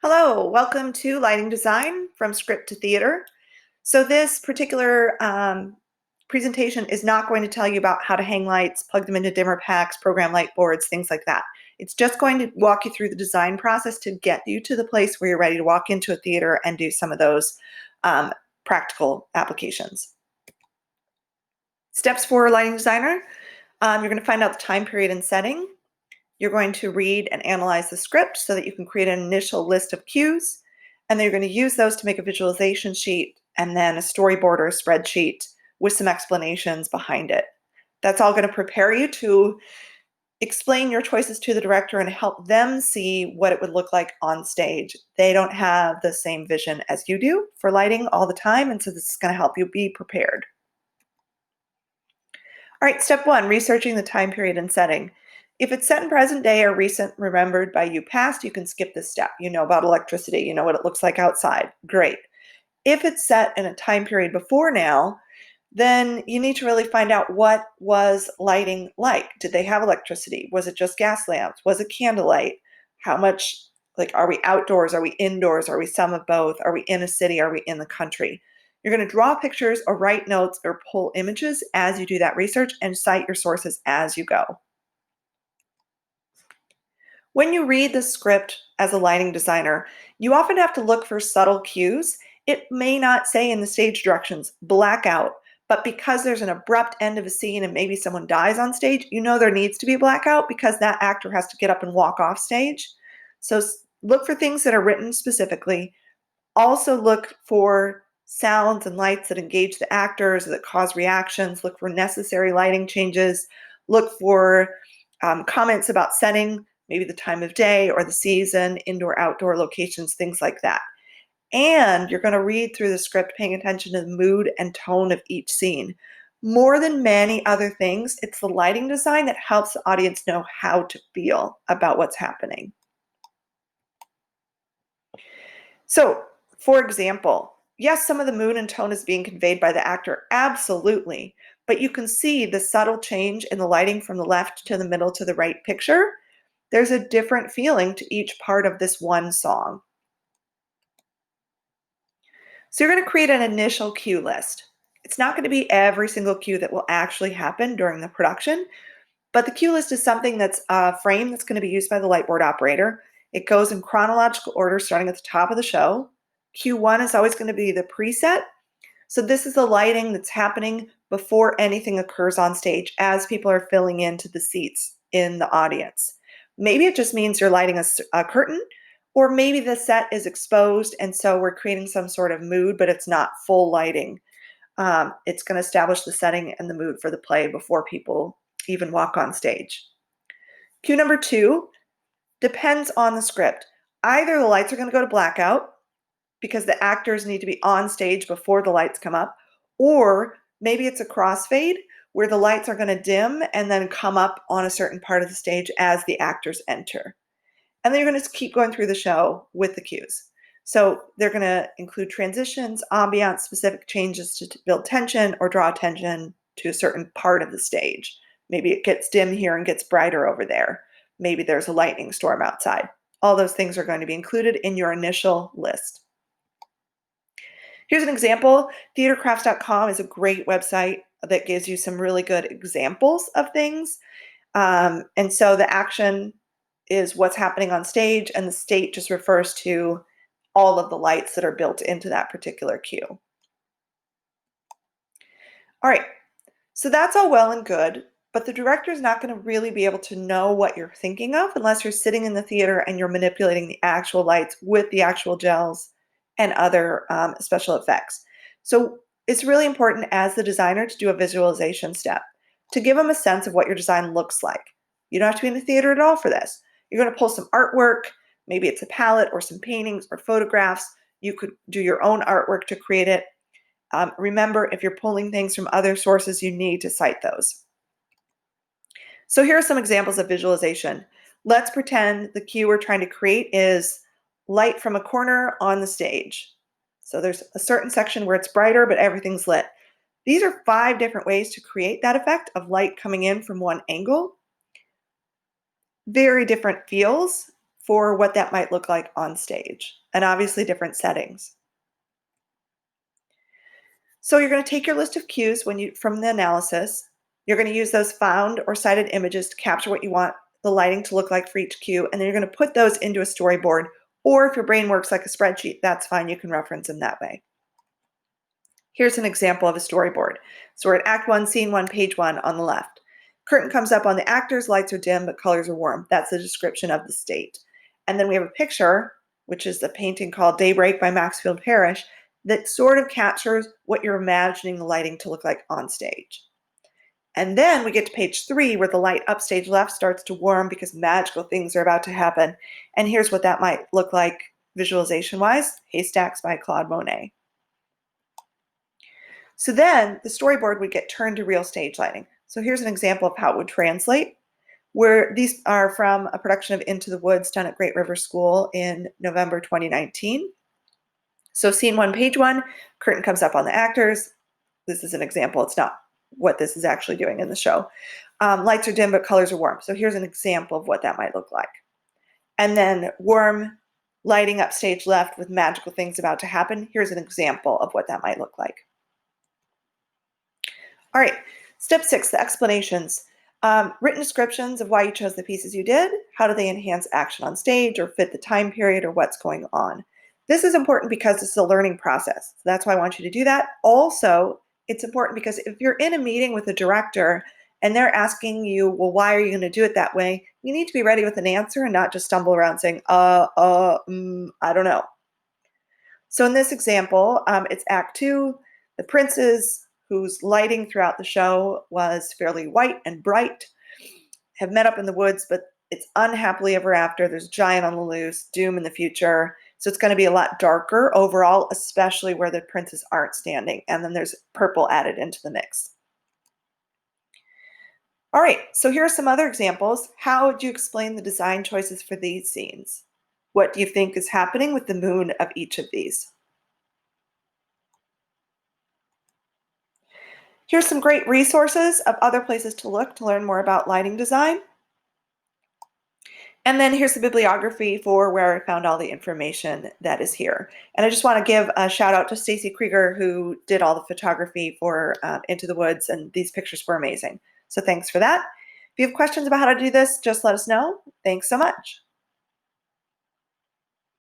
Hello, welcome to Lighting Design from Script to Theater. So this particular presentation is not going to tell you about how to hang lights, plug them into dimmer packs, program light boards, things like that. It's just going to walk you through the design process to get you to the place where you're ready to walk into a theater and do some of those practical applications. Steps for a lighting designer. You're going to find out the time period and setting. You're going to read and analyze the script so that you can create an initial list of cues, and then you're going to use those to make a visualization sheet and then a storyboard or a spreadsheet with some explanations behind it. That's all going to prepare you to explain your choices to the director and help them see what it would look like on stage. They don't have the same vision as you do for lighting all the time, and so this is going to help you be prepared. All right, step one, researching the time period and setting. If it's set in present day or recent remembered by you past, you can skip this step. You know about electricity, you know what it looks like outside. Great. If it's set in a time period before now, then you need to really find out what was lighting like. Did they have electricity? Was it just gas lamps? Was it candlelight? How much, like, are we outdoors? Are we indoors? Are we some of both? Are we in a city? Are we in the country? You're going to draw pictures or write notes or pull images as you do that research and cite your sources as you go. When you read the script as a lighting designer, you often have to look for subtle cues. It may not say in the stage directions, blackout, but because there's an abrupt end of a scene and maybe someone dies on stage, you know there needs to be a blackout because that actor has to get up and walk off stage. So look for things that are written specifically. Also look for sounds and lights that engage the actors, that cause reactions. Look for necessary lighting changes. Look for comments about setting, maybe the time of day or the season, indoor, outdoor locations, things like that. And you're going to read through the script paying attention to the mood and tone of each scene. More than many other things, it's the lighting design that helps the audience know how to feel about what's happening. So, for example, yes, some of the mood and tone is being conveyed by the actor, absolutely, but you can see the subtle change in the lighting from the left to the middle to the right picture. There's a different feeling to each part of this one song. So you're going to create an initial cue list. It's not going to be every single cue that will actually happen during the production, but the cue list is something that's a frame that's going to be used by the lightboard operator. It goes in chronological order starting at the top of the show. Cue 1 is always going to be the preset. So this is the lighting that's happening before anything occurs on stage as people are filling into the seats in the audience. Maybe it just means you're lighting a curtain, or maybe the set is exposed and so we're creating some sort of mood, but it's not full lighting. It's going to establish the setting and the mood for the play before people even walk on stage. Cue number 2 depends on the script. Either the lights are going to go to blackout because the actors need to be on stage before the lights come up, or maybe it's a crossfade where the lights are going to dim and then come up on a certain part of the stage as the actors enter. And then you're going to keep going through the show with the cues. So they're going to include transitions, ambiance, specific changes to build tension or draw attention to a certain part of the stage. Maybe it gets dim here and gets brighter over there. Maybe there's a lightning storm outside. All those things are going to be included in your initial list. Here's an example. Theatercrafts.com is a great website that gives you some really good examples of things. And so the action is what's happening on stage, and the state just refers to all of the lights that are built into that particular cue. All right, so that's all well and good, but the director is not going to really be able to know what you're thinking of unless you're sitting in the theater and you're manipulating the actual lights with the actual gels and other special effects. So it's really important as the designer to do a visualization step to give them a sense of what your design looks like. You don't have to be in the theater at all for this. You're going to pull some artwork, maybe it's a palette or some paintings or photographs. You could do your own artwork to create it. Remember, if you're pulling things from other sources, you need to cite those. So here are some examples of visualization. Let's pretend the cue we're trying to create is light from a corner on the stage. So there's a certain section where it's brighter, but everything's lit. These are 5 different ways to create that effect of light coming in from one angle. Very different feels for what that might look like on stage, and obviously different settings. So you're going to take your list of cues from the analysis. You're going to use those found or cited images to capture what you want the lighting to look like for each cue, and then you're going to put those into a storyboard, or if your brain works like a spreadsheet, that's fine, you can reference them that way. Here's an example of a storyboard. So we're at Act 1, Scene 1, Page 1 on the left. Curtain comes up on the actors, lights are dim, but colors are warm. That's the description of the state. And then we have a picture, which is the painting called Daybreak by Maxfield Parrish, that sort of captures what you're imagining the lighting to look like on stage. And then we get to page 3 where the light upstage left starts to warm because magical things are about to happen. And here's what that might look like visualization-wise: Haystacks by Claude Monet. So then the storyboard would get turned to real stage lighting. So here's an example of how it would translate, where these are from a production of Into the Woods done at Great River School in November 2019. So Scene 1, Page 1, curtain comes up on the actors. This is an example. It's not what this is actually doing in the show. Lights are dim, but colors are warm. So here's an example of what that might look like. And then warm lighting upstage left with magical things about to happen. Here's an example of what that might look like. All right, step 6, the explanations. Written descriptions of why you chose the pieces you did. How do they enhance action on stage or fit the time period or what's going on? This is important because this is a learning process. So that's why I want you to do that. Also, it's important because if you're in a meeting with a director and they're asking you, well, why are you going to do it that way? You need to be ready with an answer and not just stumble around saying, I don't know. So in this example, it's Act 2. The princes, whose lighting throughout the show was fairly white and bright, have met up in the woods, but it's unhappily ever after. There's a giant on the loose, doom in the future. So it's going to be a lot darker overall, especially where the princes aren't standing. And then there's purple added into the mix. All right, so here are some other examples. How would you explain the design choices for these scenes? What do you think is happening with the mood of each of these? Here's some great resources of other places to look to learn more about lighting design. And then here's the bibliography for where I found all the information that is here. And I just want to give a shout out to Stacy Krieger, who did all the photography for Into the Woods, and these pictures were amazing. So thanks for that. If you have questions about how to do this, just let us know. Thanks so much.